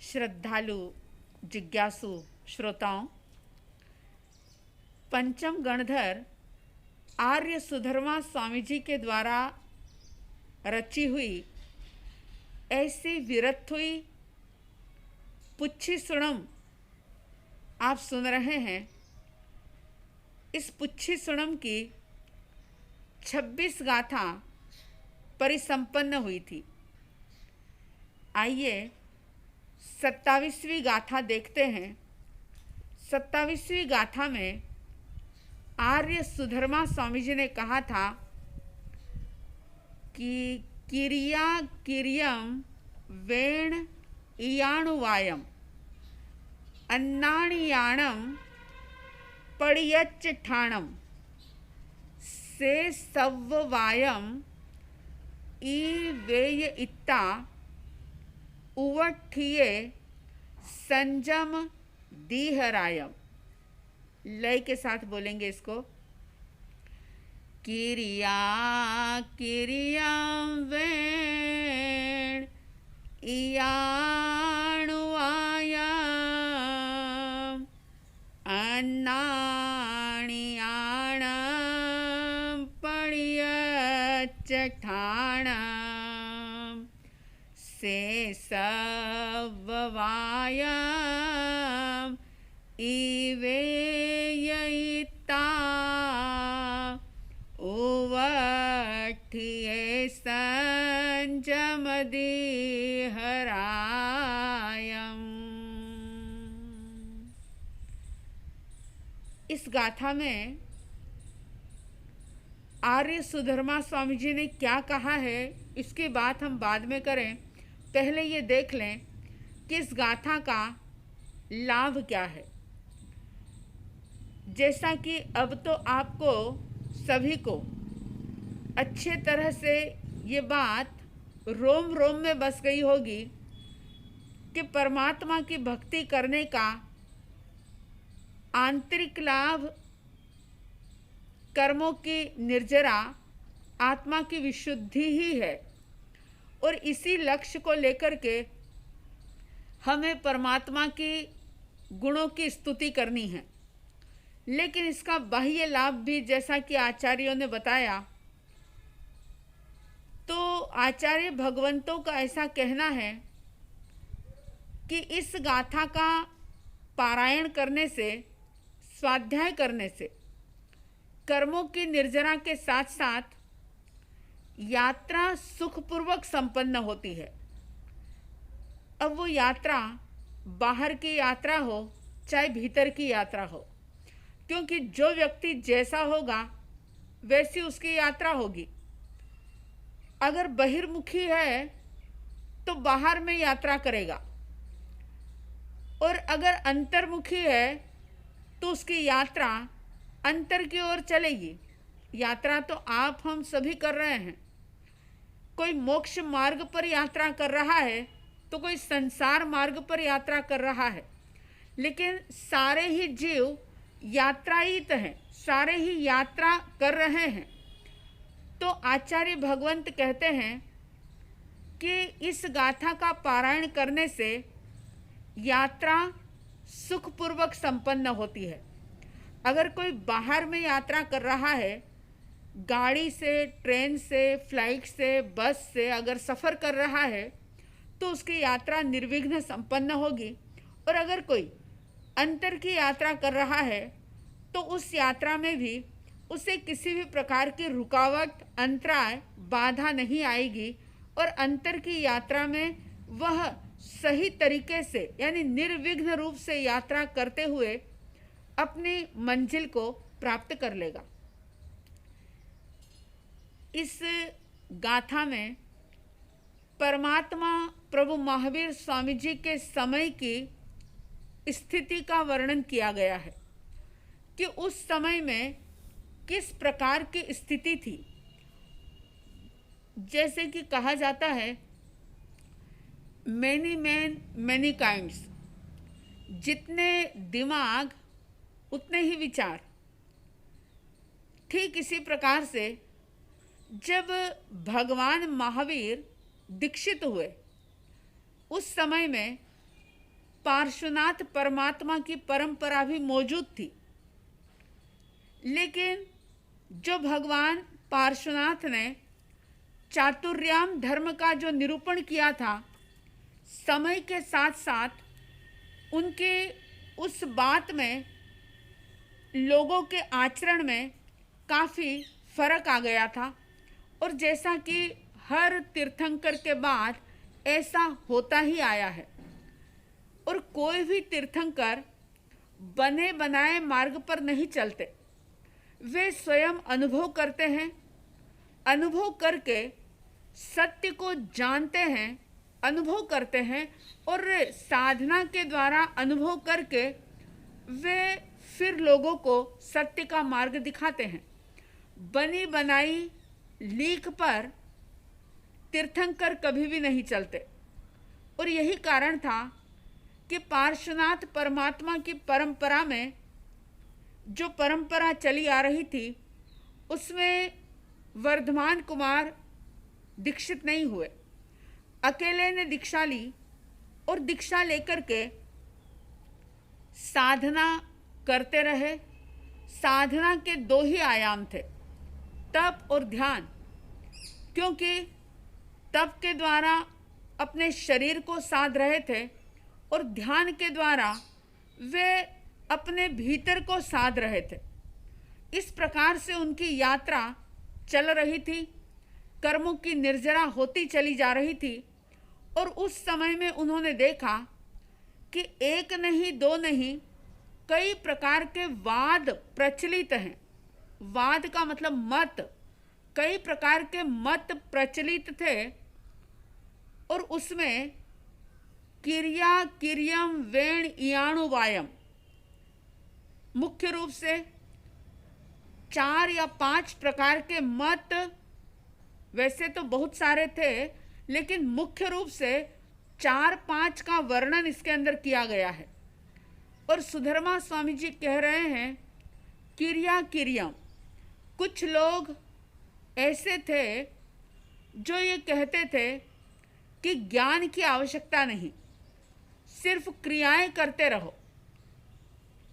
श्रद्धालु जिज्ञासु श्रोताओं, पंचम गणधर आर्य सुधर्मा स्वामी जी के द्वारा रची हुई ऐसी विरत हुई पुच्छी सुणम आप सुन रहे हैं। इस पुच्छी सुणम की 26 गाथा परिसंपन्न हुई थी। आइए 27वीं गाथा देखते हैं। 27वीं गाथा में आर्य सुधर्मा स्वामी जी ने कहा था कि किरिया किरियम वेण इयाणुवायम अन्नाणियाणम पड़ियच्च ठाणम से सव्वायम ई वेय इत्ता उवठिये संजम दीहरायम। लय के साथ बोलेंगे इसको। किरिया किरिया वेण इयाणुवायम अन्नाणियाणम पड़ियच्च ठाणम से सव्वायम इवेयिता उवठिये संजमदीहरायम। इस गाथा में आर्य सुधर्मा स्वामी जी ने क्या कहा है, इसकी बात हम बाद में करें। पहले ये देख लें कि इस गाथा का लाभ क्या है। जैसा कि अब तो आपको सभी को अच्छे तरह से ये बात रोम रोम में बस गई होगी कि परमात्मा की भक्ति करने का आंतरिक लाभ कर्मों की निर्जरा, आत्मा की विशुद्धि ही है। और इसी लक्ष्य को लेकर के हमें परमात्मा की गुणों की स्तुति करनी है। लेकिन इसका बाह्य लाभ भी, जैसा कि आचार्यों ने बताया, तो आचार्य भगवंतों का ऐसा कहना है कि इस गाथा का पारायण करने से, स्वाध्याय करने से कर्मों की निर्जरा के साथ साथ यात्रा सुखपूर्वक संपन्न होती है। अब वो यात्रा बाहर की यात्रा हो चाहे भीतर की यात्रा हो, क्योंकि जो व्यक्ति जैसा होगा वैसी उसकी यात्रा होगी। अगर बहिर्मुखी है तो बाहर में यात्रा करेगा, और अगर अंतर्मुखी है तो उसकी यात्रा अंतर की ओर चलेगी। यात्रा तो आप हम सभी कर रहे हैं। कोई मोक्ष मार्ग पर यात्रा कर रहा है तो कोई संसार मार्ग पर यात्रा कर रहा है, लेकिन सारे ही जीव यात्रायित हैं, सारे ही यात्रा कर रहे हैं। तो आचार्य भगवंत कहते हैं कि इस गाथा का पारायण करने से यात्रा सुखपूर्वक संपन्न होती है। अगर कोई बाहर में यात्रा कर रहा है, गाड़ी से, ट्रेन से, फ्लाइट से, बस से अगर सफ़र कर रहा है तो उसकी यात्रा निर्विघ्न संपन्न होगी। और अगर कोई अंतर की यात्रा कर रहा है तो उस यात्रा में भी उसे किसी भी प्रकार की रुकावट, अंतराय, बाधा नहीं आएगी, और अंतर की यात्रा में वह सही तरीके से, यानी निर्विघ्न रूप से यात्रा करते हुए अपनी मंजिल को प्राप्त कर लेगा। इस गाथा में परमात्मा प्रभु महावीर स्वामी जी के समय की स्थिति का वर्णन किया गया है कि उस समय में किस प्रकार की स्थिति थी। जैसे कि कहा जाता है, मैनी मैन मैनी काइंड्स, जितने दिमाग उतने ही विचार। ठीक इसी प्रकार से जब भगवान महावीर दीक्षित हुए, उस समय में पार्श्वनाथ परमात्मा की परंपरा भी मौजूद थी, लेकिन जो भगवान पार्श्वनाथ ने चातुर्याम धर्म का जो निरूपण किया था, समय के साथ साथ उनके उस बात में, लोगों के आचरण में काफ़ी फर्क आ गया था। और जैसा कि हर तीर्थंकर के बाद ऐसा होता ही आया है, और कोई भी तीर्थंकर बने बनाए मार्ग पर नहीं चलते, वे स्वयं अनुभव करते हैं, अनुभव करके सत्य को जानते हैं, अनुभव करते हैं, और साधना के द्वारा अनुभव करके वे फिर लोगों को सत्य का मार्ग दिखाते हैं। बनी बनाई लीक पर तीर्थंकर कभी भी नहीं चलते। और यही कारण था कि पार्श्वनाथ परमात्मा की परंपरा में जो परंपरा चली आ रही थी, उसमें वर्धमान कुमार दीक्षित नहीं हुए, अकेले ने दीक्षा ली, और दीक्षा लेकर के साधना करते रहे। साधना के दो ही आयाम थे, तप और ध्यान, क्योंकि तप के द्वारा अपने शरीर को साध रहे थे, और ध्यान के द्वारा वे अपने भीतर को साध रहे थे। इस प्रकार से उनकी यात्रा चल रही थी, कर्मों की निर्जरा होती चली जा रही थी। और उस समय में उन्होंने देखा कि एक नहीं, दो नहीं, कई प्रकार के वाद प्रचलित हैं। वाद का मतलब मत, कई प्रकार के मत प्रचलित थे, और उसमें क्रिया क्रियम वेण इयाणु वायम, मुख्य रूप से 4 या 5 प्रकार के मत, वैसे तो बहुत सारे थे, लेकिन मुख्य रूप से 4-5 का वर्णन इसके अंदर किया गया है। और सुधर्मा स्वामी जी कह रहे हैं क्रिया क्रियम। कुछ लोग ऐसे थे जो ये कहते थे कि ज्ञान की आवश्यकता नहीं, सिर्फ क्रियाएं करते रहो,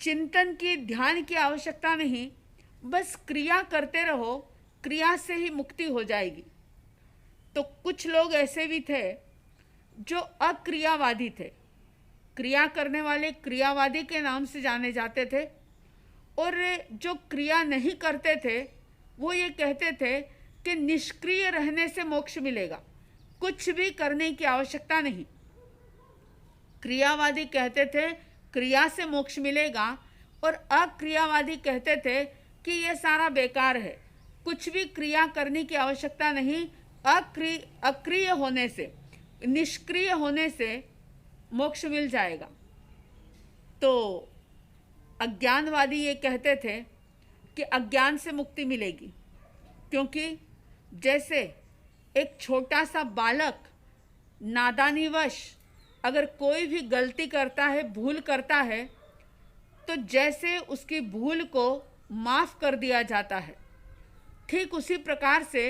चिंतन की, ध्यान की आवश्यकता नहीं, बस क्रिया करते रहो, क्रिया से ही मुक्ति हो जाएगी। तो कुछ लोग ऐसे भी थे जो अक्रियावादी थे। क्रिया करने वाले क्रियावादी के नाम से जाने जाते थे, और जो क्रिया नहीं करते थे वो ये कहते थे कि निष्क्रिय रहने से मोक्ष मिलेगा, कुछ भी करने की आवश्यकता नहीं। क्रियावादी कहते थे क्रिया से मोक्ष मिलेगा, और अक्रियावादी कहते थे कि ये सारा बेकार है, कुछ भी क्रिया करने की आवश्यकता नहीं, अक्रिय होने से, निष्क्रिय होने से मोक्ष मिल जाएगा। तो अज्ञानवादी ये कहते थे कि अज्ञान से मुक्ति मिलेगी, क्योंकि जैसे एक छोटा सा बालक नादानीवश अगर कोई भी गलती करता है, भूल करता है, तो जैसे उसकी भूल को माफ़ कर दिया जाता है, ठीक उसी प्रकार से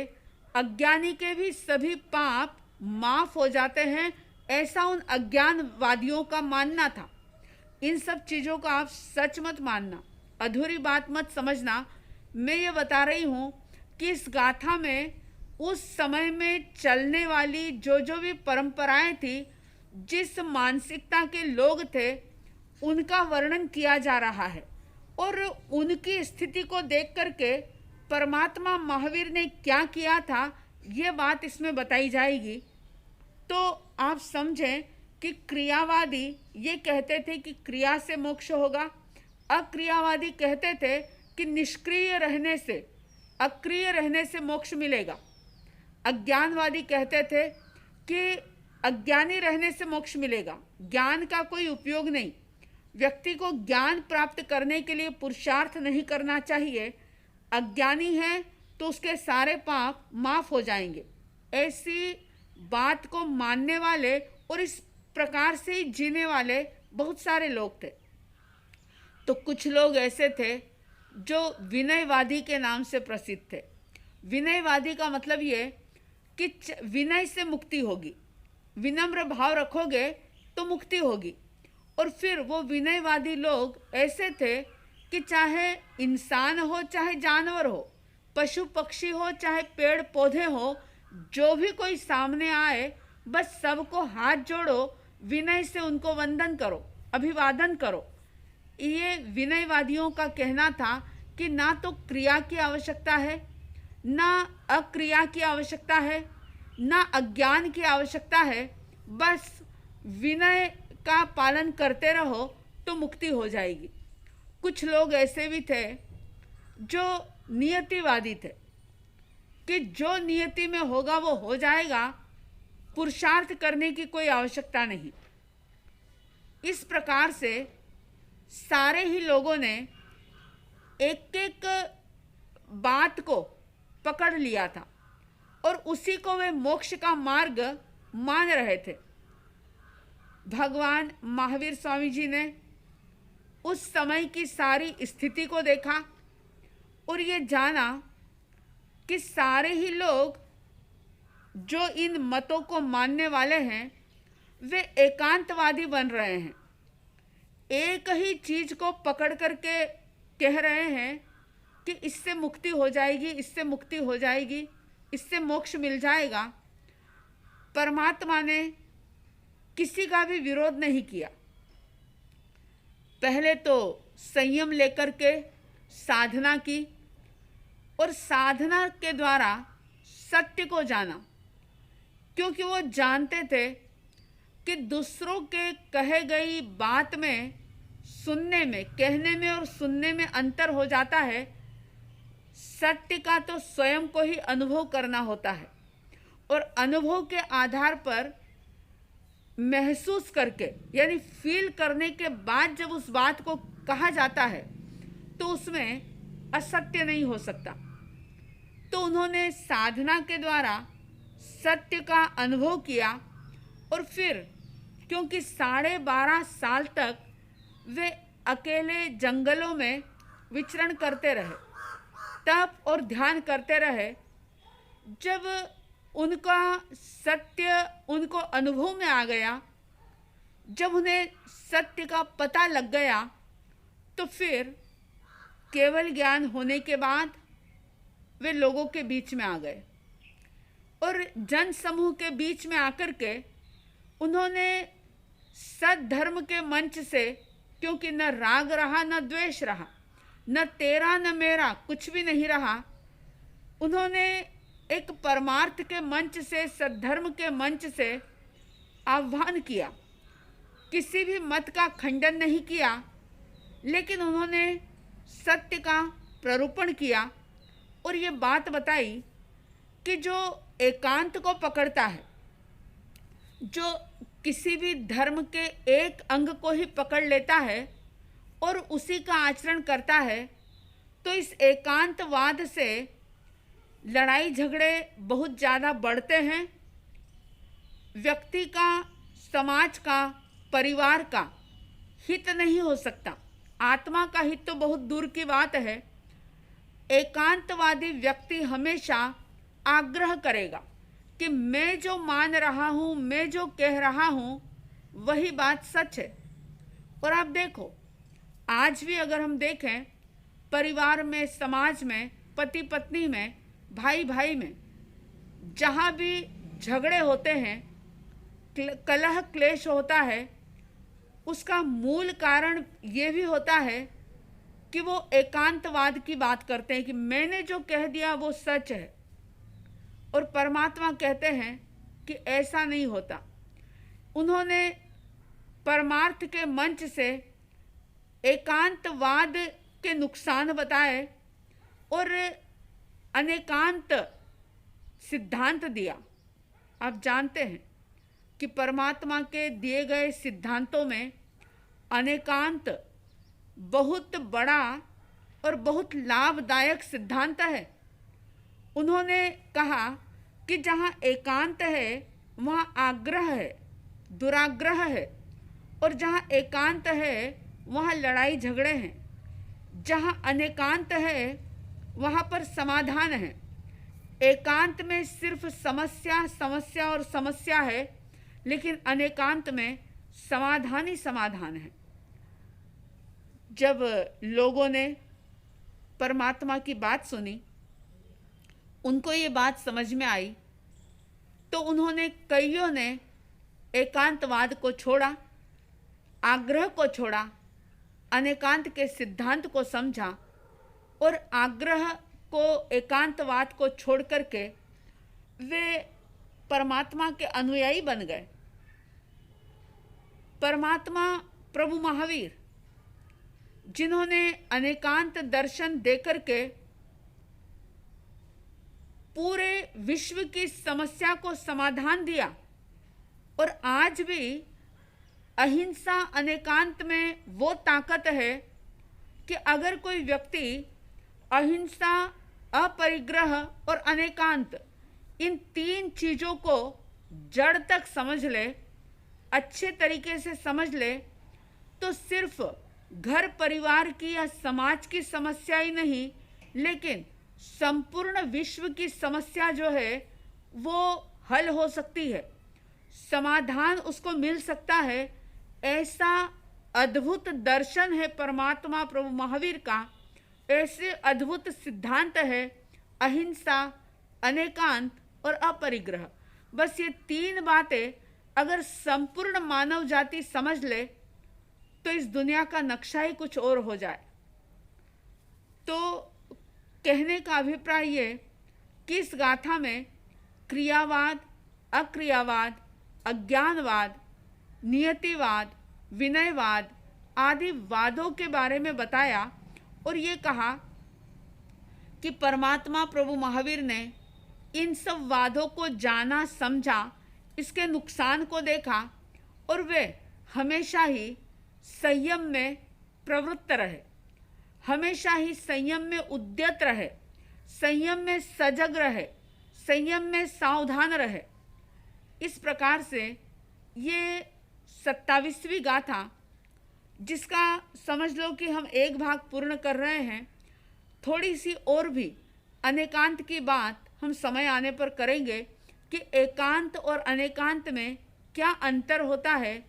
अज्ञानी के भी सभी पाप माफ़ हो जाते हैं, ऐसा उन अज्ञानवादियों का मानना था। इन सब चीज़ों का आप सच मत मानना, अधूरी बात मत समझना। मैं ये बता रही हूँ कि इस गाथा में उस समय में चलने वाली जो भी परंपराएं थी, जिस मानसिकता के लोग थे, उनका वर्णन किया जा रहा है। और उनकी स्थिति को देख करके परमात्मा महावीर ने क्या किया था, ये बात इसमें बताई जाएगी। तो आप समझें कि क्रियावादी ये कहते थे कि क्रिया से मोक्ष होगा, अक्रियावादी कहते थे कि निष्क्रिय रहने से, अक्रिय रहने से मोक्ष मिलेगा। अज्ञानवादी कहते थे कि अज्ञानी रहने से मोक्ष मिलेगा, ज्ञान का कोई उपयोग नहीं, व्यक्ति को ज्ञान प्राप्त करने के लिए पुरुषार्थ नहीं करना चाहिए, अज्ञानी है तो उसके सारे पाप माफ हो जाएंगे। ऐसी बात को मानने वाले और इस प्रकार से ही जीने वाले बहुत सारे लोग थे। तो कुछ लोग ऐसे थे जो विनयवादी के नाम से प्रसिद्ध थे। विनयवादी का मतलब ये कि विनय से मुक्ति होगी, विनम्र भाव रखोगे तो मुक्ति होगी। और फिर वो विनयवादी लोग ऐसे थे कि चाहे इंसान हो चाहे जानवर हो, पशु पक्षी हो चाहे पेड़ पौधे हो, जो भी कोई सामने आए बस सबको हाथ जोड़ो, विनय से उनको वंदन करो, अभिवादन करो। ये विनयवादियों का कहना था कि ना तो क्रिया की आवश्यकता है, ना अक्रिया की आवश्यकता है, ना अज्ञान की आवश्यकता है, बस विनय का पालन करते रहो तो मुक्ति हो जाएगी। कुछ लोग ऐसे भी थे जो नियतिवादी थे कि जो नियति में होगा वो हो जाएगा, पुरुषार्थ करने की कोई आवश्यकता नहीं। इस प्रकार से सारे ही लोगों ने एक एक बात को पकड़ लिया था और उसी को वे मोक्ष का मार्ग मान रहे थे। भगवान महावीर स्वामी जी ने उस समय की सारी स्थिति को देखा और ये जाना कि सारे ही लोग जो इन मतों को मानने वाले हैं वे एकांतवादी बन रहे हैं। एक ही चीज को पकड़ करके कह रहे हैं कि इससे मुक्ति हो जाएगी, इससे मुक्ति हो जाएगी, इससे मोक्ष मिल जाएगा। परमात्मा ने किसी का भी विरोध नहीं किया। पहले तो संयम लेकर के साधना की और साधना के द्वारा सत्य को जाना, क्योंकि वो जानते थे कि दूसरों के कहे गई बात में, सुनने में, कहने में और सुनने में अंतर हो जाता है। सत्य का तो स्वयं को ही अनुभव करना होता है और अनुभव के आधार पर महसूस करके यानी फील करने के बाद जब उस बात को कहा जाता है तो उसमें असत्य नहीं हो सकता। तो उन्होंने साधना के द्वारा सत्य का अनुभव किया और फिर क्योंकि 12.5 साल तक वे अकेले जंगलों में विचरण करते रहे, तप और ध्यान करते रहे, जब उनका सत्य उनको अनुभव में आ गया, जब उन्हें सत्य का पता लग गया, तो फिर केवल ज्ञान होने के बाद वे लोगों के बीच में आ गए और जन समूह के बीच में आकर के उन्होंने सद्धर्म के मंच से, क्योंकि न राग रहा न द्वेष रहा, न तेरा न मेरा, कुछ भी नहीं रहा, उन्होंने एक परमार्थ के मंच से, सद्धर्म के मंच से आह्वान किया। किसी भी मत का खंडन नहीं किया, लेकिन उन्होंने सत्य का प्ररूपण किया और ये बात बताई कि जो एकांत को पकड़ता है, जो किसी भी धर्म के एक अंग को ही पकड़ लेता है और उसी का आचरण करता है, तो इस एकांतवाद से लड़ाई झगड़े बहुत ज़्यादा बढ़ते हैं। व्यक्ति का, समाज का, परिवार का हित नहीं हो सकता। आत्मा का हित तो बहुत दूर की बात है। एकांतवादी व्यक्ति हमेशा आग्रह करेगा कि मैं जो मान रहा हूँ, मैं जो कह रहा हूँ, वही बात सच है। और आप देखो, आज भी अगर हम देखें, परिवार में, समाज में, पति पत्नी में, भाई भाई में, जहाँ भी झगड़े होते हैं, कलह क्लेश होता है, उसका मूल कारण ये भी होता है कि वो एकांतवाद की बात करते हैं कि मैंने जो कह दिया वो सच है। और परमात्मा कहते हैं कि ऐसा नहीं होता। उन्होंने परमार्थ के मंच से एकांतवाद के नुकसान बताए और अनेकांत सिद्धांत दिया। आप जानते हैं कि परमात्मा के दिए गए सिद्धांतों में अनेकांत बहुत बड़ा और बहुत लाभदायक सिद्धांत है। उन्होंने कहा कि जहाँ एकांत है वहाँ आग्रह है, दुराग्रह है, और जहाँ एकांत है वहाँ लड़ाई झगड़े हैं। जहाँ अनेकांत है वहाँ पर समाधान है। एकांत में सिर्फ समस्या, समस्या और समस्या है, लेकिन अनेकांत में समाधान ही समाधान है। जब लोगों ने परमात्मा की बात सुनी, उनको ये बात समझ में आई, तो उन्होंने कईयों ने एकांतवाद को छोड़ा, आग्रह को छोड़ा, अनेकांत के सिद्धांत को समझा और आग्रह को, एकांतवाद को छोड़ करके वे परमात्मा के अनुयायी बन गए। परमात्मा प्रभु महावीर, जिन्होंने अनेकांत दर्शन देकर के पूरे विश्व की समस्या को समाधान दिया, और आज भी अहिंसा अनेकांत में वो ताकत है कि अगर कोई व्यक्ति अहिंसा, अपरिग्रह और अनेकांत, इन 3 चीज़ों को जड़ तक समझ ले, अच्छे तरीके से समझ ले, तो सिर्फ घर परिवार की या समाज की समस्या ही नहीं, लेकिन संपूर्ण विश्व की समस्या जो है वो हल हो सकती है, समाधान उसको मिल सकता है। ऐसा अद्भुत दर्शन है परमात्मा प्रभु महावीर का, ऐसे अद्भुत सिद्धांत है अहिंसा, अनेकांत और अपरिग्रह। बस ये 3 बातें अगर संपूर्ण मानव जाति समझ ले तो इस दुनिया का नक्शा ही कुछ और हो जाए। तो कहने का अभिप्राय ये कि इस गाथा में क्रियावाद, अक्रियावाद, अज्ञानवाद, नियतिवाद, विनयवाद आदि वादों के बारे में बताया और ये कहा कि परमात्मा प्रभु महावीर ने इन सब वादों को जाना, समझा, इसके नुकसान को देखा और वे हमेशा ही संयम में प्रवृत्त रहे, हमेशा ही संयम में उद्यत रहे, संयम में सजग रहे, संयम में सावधान रहे। इस प्रकार से ये 27वीं गाथा, जिसका समझ लो कि हम एक भाग पूर्ण कर रहे हैं, थोड़ी सी और भी अनेकांत की बात हम समय आने पर करेंगे कि एकांत और अनेकांत में क्या अंतर होता है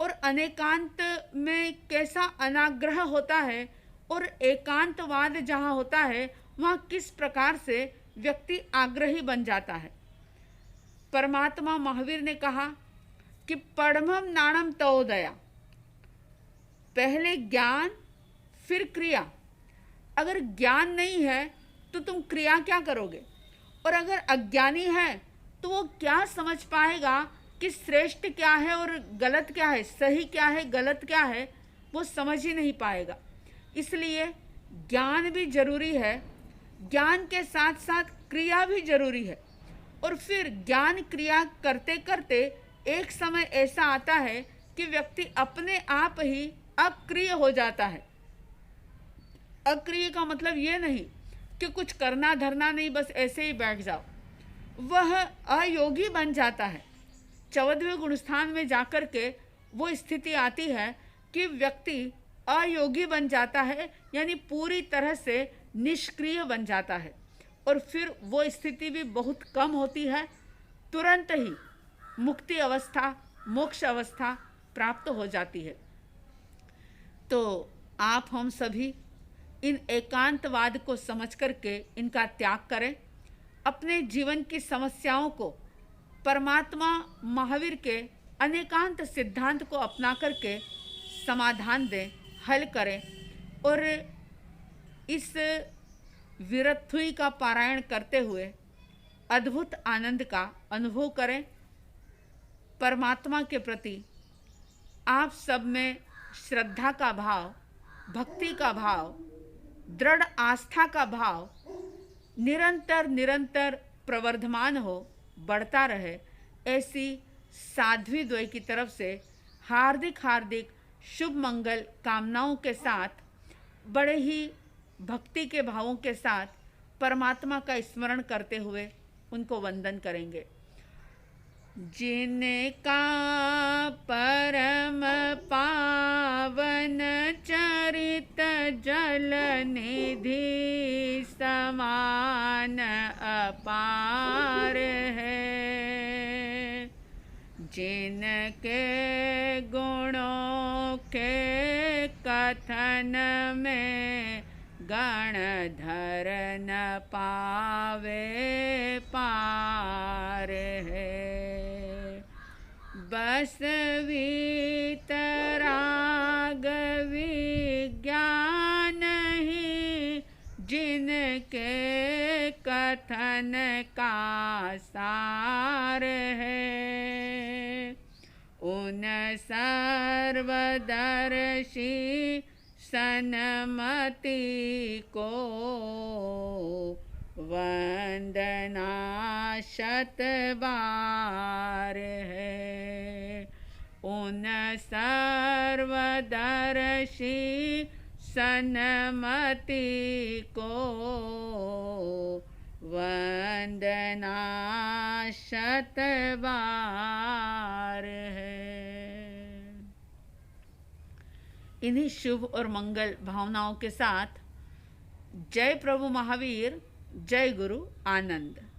और अनेकांत में कैसा अनाग्रह होता है और एकांतवाद जहाँ होता है वहाँ किस प्रकार से व्यक्ति आग्रही बन जाता है। परमात्मा महावीर ने कहा कि पढ़मम नाणम तवोदया, पहले ज्ञान फिर क्रिया। अगर ज्ञान नहीं है तो तुम क्रिया क्या करोगे, और अगर अज्ञानी है तो वो क्या समझ पाएगा कि श्रेष्ठ क्या है और गलत क्या है, सही क्या है, गलत क्या है, वो समझ ही नहीं पाएगा। इसलिए ज्ञान भी जरूरी है, ज्ञान के साथ साथ क्रिया भी जरूरी है। और फिर ज्ञान क्रिया करते करते एक समय ऐसा आता है कि व्यक्ति अपने आप ही अक्रिय हो जाता है। अक्रिय का मतलब ये नहीं कि कुछ करना धरना नहीं, बस ऐसे ही बैठ जाओ, वह अयोगी बन जाता है। 14वें गुणस्थान में जाकर के वो स्थिति आती है कि व्यक्ति अयोगी बन जाता है, यानी पूरी तरह से निष्क्रिय बन जाता है, और फिर वो स्थिति भी बहुत कम होती है, तुरंत ही मुक्ति अवस्था, मोक्ष अवस्था प्राप्त हो जाती है। तो आप हम सभी इन एकांतवाद को समझ करके इनका त्याग करें, अपने जीवन की समस्याओं को परमात्मा महावीर के अनेकांत सिद्धांत को अपना करके समाधान दें, हल करें, और इस वीरत्वि का पारायण करते हुए अद्भुत आनंद का अनुभव करें। परमात्मा के प्रति आप सब में श्रद्धा का भाव, भक्ति का भाव, दृढ़ आस्था का भाव निरंतर निरंतर प्रवर्धमान हो, बढ़ता रहे, ऐसी साध्वी द्वय की तरफ से हार्दिक हार्दिक शुभ मंगल कामनाओं के साथ, बड़े ही भक्ति के भावों के साथ परमात्मा का स्मरण करते हुए उनको वंदन करेंगे। जिनका परम पावन चरित जल निधि समान अपार है, जिनके गुणों के कथन में गणधर न पावे पार है। बस वीतराग विज्ञान ही जिनके कथन का सार है। उन सर्वदर्शी सन्मति को वंदना शत बार है। उन सर्वदर्शी सन्मति को वंदना शत बार है। इन्हीं शुभ और मंगल भावनाओं के साथ जय प्रभु महावीर, जय गुरु आनंद।